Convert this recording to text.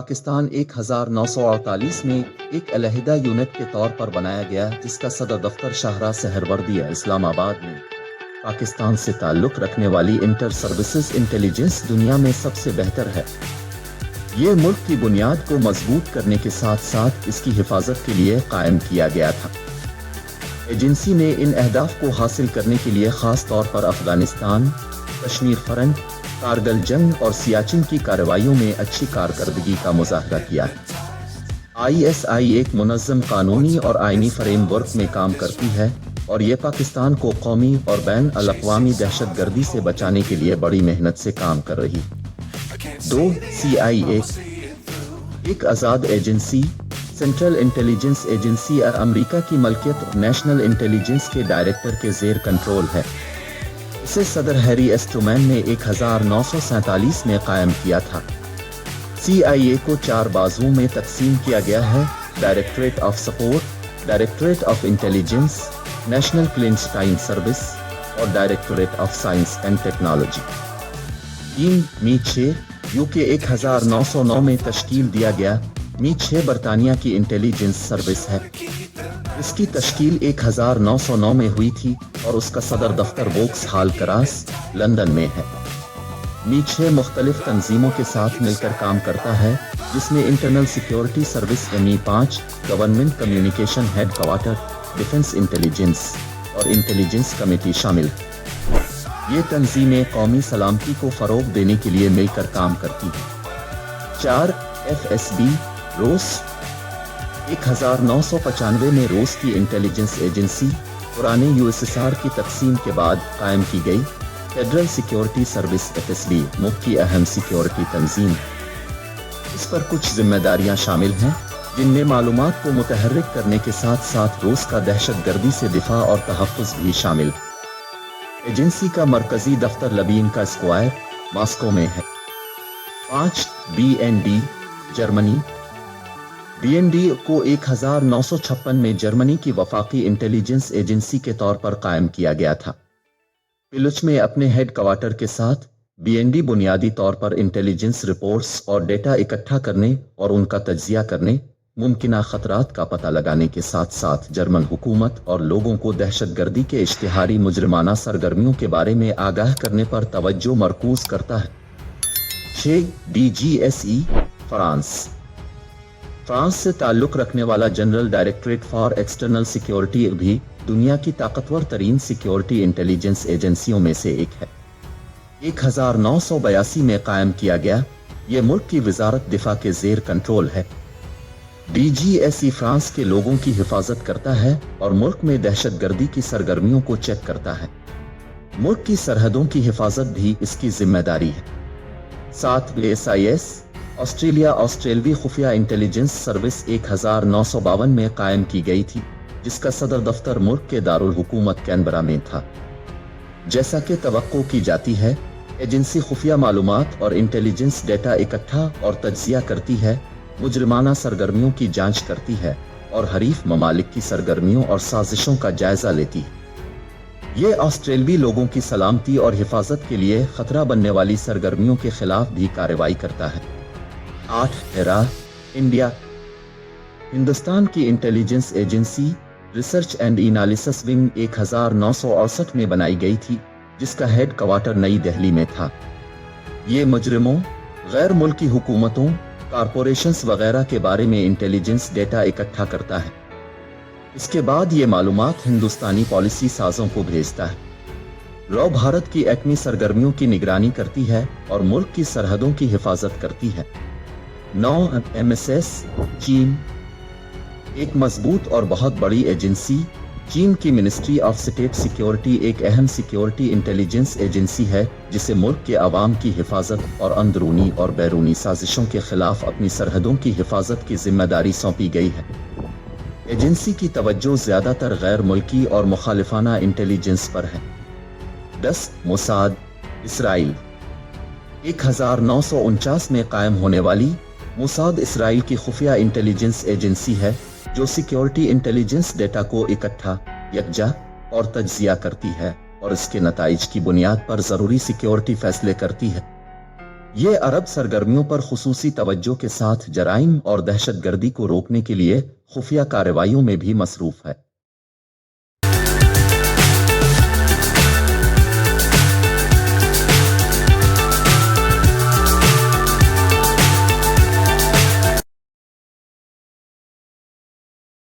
पाकिस्तान 1948 में एक अलहदा यूनिट के तौर पर बनाया गया, जिसका सदर दफ्तर शाहराह सहरवर्दी इस्लामाबाद में। पाकिस्तान से ताल्लुक़ रखने वाली इंटर सर्विसेज इंटेलिजेंस दुनिया में सबसे बेहतर है। ये मुल्क की बुनियाद को मजबूत करने के साथ साथ इसकी हिफाजत के लिए कायम किया गया था। एजेंसी ने इन अहदाफ को हासिल करने के लिए ख़ास तौर पर अफगानिस्तान, कश्मीर फ्रंट, कारगिल जंग और सियाचिन की कार्रवाइयों में अच्छी कारकर्दगी का मुजाहरा किया है। ISI एक मुनज़्ज़म कानूनी और आईनी फ्रेमवर्क में काम करती है और ये पाकिस्तान को कौमी और बैन अल-अक़वामी दहशतगर्दी से बचाने के लिए बड़ी मेहनत से काम कर रही है। 2. CIA एक आज़ाद agency, central intelligence agency America की मलकियत और नेशनल इंटेलिजेंस के डायरेक्टर के ज़ेर कंट्रोल है। इसे सदर हैरी एस ट्रूमैन ने 1947 में कायम किया था। CIA को 4 बाजुओं में तकसीम किया गया है: directorate of support, directorate of intelligence, national clandestine service और directorate of science and technology. 3. MI 6 UK 1909 में तश्कील दिया गया। मी 6 बरतानिया की इंटेलिजेंस सर्विस है। इसकी तश्कील 1909 में हुई थी और उसका सदर दफ्तर वोक्सहाल करास, लंदन में है। मी 6 मुख्तलिफ तंजीमों के साथ मिलकर काम करता है, जिसमें internal security service MI 5, government communication head quarter, defence intelligence और इंटेलिजेंस कमेटी शामिल है। ये तंजीमें कौमी सलामती को फ़रोग़ देने के लिए मिलकर काम करती हैं। 4. FSB रूस 1995 में रूस की इंटेलिजेंस एजेंसी पुराने USSR की तकसीम के बाद कायम की गई। फेडरल सिक्योरिटी सर्विस FSB मुल्क की अहम सिक्योरिटी तंजीम। इस पर कुछ जिम्मेदारियां शामिल हैं, जिनमें मालूमात को मुतहर्रिक करने के साथ साथ रूस का दहशतगर्दी से दिफा और तहफ़्फ़ुज़ भी शामिल है। एजेंसी का मरकजी दफ्तर लबीन का स्क्वायर, मॉस्को में है। 5. BND Germany. BND को 1956 में जर्मनी की वफाकी इंटेलिजेंस एजेंसी के तौर पर कायम किया गया था। पिलुच में अपने हेड क्वार्टर के साथ BND बुनियादी तौर पर इंटेलिजेंस रिपोर्ट्स और डेटा इकट्ठा करने और उनका तज्जिया करने, मुमकिना खतरात का पता लगाने के साथ साथ जर्मन हुकूमत और लोगों को दहशतगर्दी के इश्तिहारी मुजरिमाना सरगर्मियों के बारे में आगाह करने पर तवज्जो मरकूज करता है। 6. DGSE फ्रांस से ताल्लुक़ रखने वाला general directorate for external security भी दुनिया की ताकतवर तरीन सिक्योरिटी इंटेलिजेंस एजेंसियों में से एक है। 1982 में कायम किया गया। ये मुल्क की वजारत दिफा के ज़ेर कंट्रोल है। DGSE फ्रांस के लोगों की हिफाजत करता है और मुल्क में दहशतगर्दी की सरगर्मियों को चेक करता है। मुल्क की सरहदों की हिफाजत भी इसकी जिम्मेदारी है। 7. SIS ऑस्ट्रेलवी खुफिया इंटेलिजेंस सर्विस 1952 में कायम की गई थी, जिसका सदर दफ्तर मुल्क के दारुल हुकूमत कैनबरा में था। जैसा कि तवक्को की जाती है, एजेंसी खुफिया मालूमात और इंटेलिजेंस डेटा इकट्ठा और तज्जिया करती है, मुजरिमाना सरगर्मियों की जांच करती है और हरीफ ममालिक की सरगर्मियों और साजिशों का जायजा लेती है। ये ऑस्ट्रेलवी लोगों की सलामती और हिफाजत के लिए खतरा बनने वाली सरगर्मियों के खिलाफ भी कार्रवाई करता है। 8. Iraq, India. हिंदुस्तान की intelligence agency research and analysis wing 1968 में बनाई गई थी, जिसका हेड क्वार्टर नई दिल्ली में था। ये मुजरिमों, गैर मुल्की हुकूमतों, कॉरपोरेशंस वगैरह के बारे में इंटेलिजेंस डेटा इकट्ठा करता है। इसके बाद ये मालूमात हिंदुस्तानी पॉलिसी साजों को भेजता है। रॉ भारत की एटमी सरगर्मियों की निगरानी करती है और मुल्क की सरहदों की हिफाजत करती है। 9. MSS चीन एक मजबूत और बहुत बड़ी एजेंसी। चीन की मिनिस्ट्री ऑफ स्टेट सिक्योरिटी एक अहम सिक्योरिटी इंटेलिजेंस एजेंसी है, जिसे मुल्क के अवाम की हिफाजत और अंदरूनी और बैरूनी साजिशों के खिलाफ अपनी सरहदों की हिफाजत की जिम्मेदारी सौंपी गई है। एजेंसी की तवज्जो ज़्यादातर गैर मुल्की और मुखालिफाना इंटेलिजेंस पर है। 10. मोसाद इसराइल 1949 में कायम होने वाली मोसाद इसराइल की खुफिया इंटेलिजेंस एजेंसी है, जो सिक्योरिटी इंटेलिजेंस डेटा को इकट्ठा, यकजा और तज्जिया करती है और इसके नताइज की बुनियाद पर ज़रूरी सिक्योरिटी फैसले करती है। یہ عرب سرگرمیوں پر خصوصی توجہ کے ساتھ جرائم اور دہشت گردی کو روکنے کے لیے خفیہ کارروائیوں میں بھی مصروف ہے۔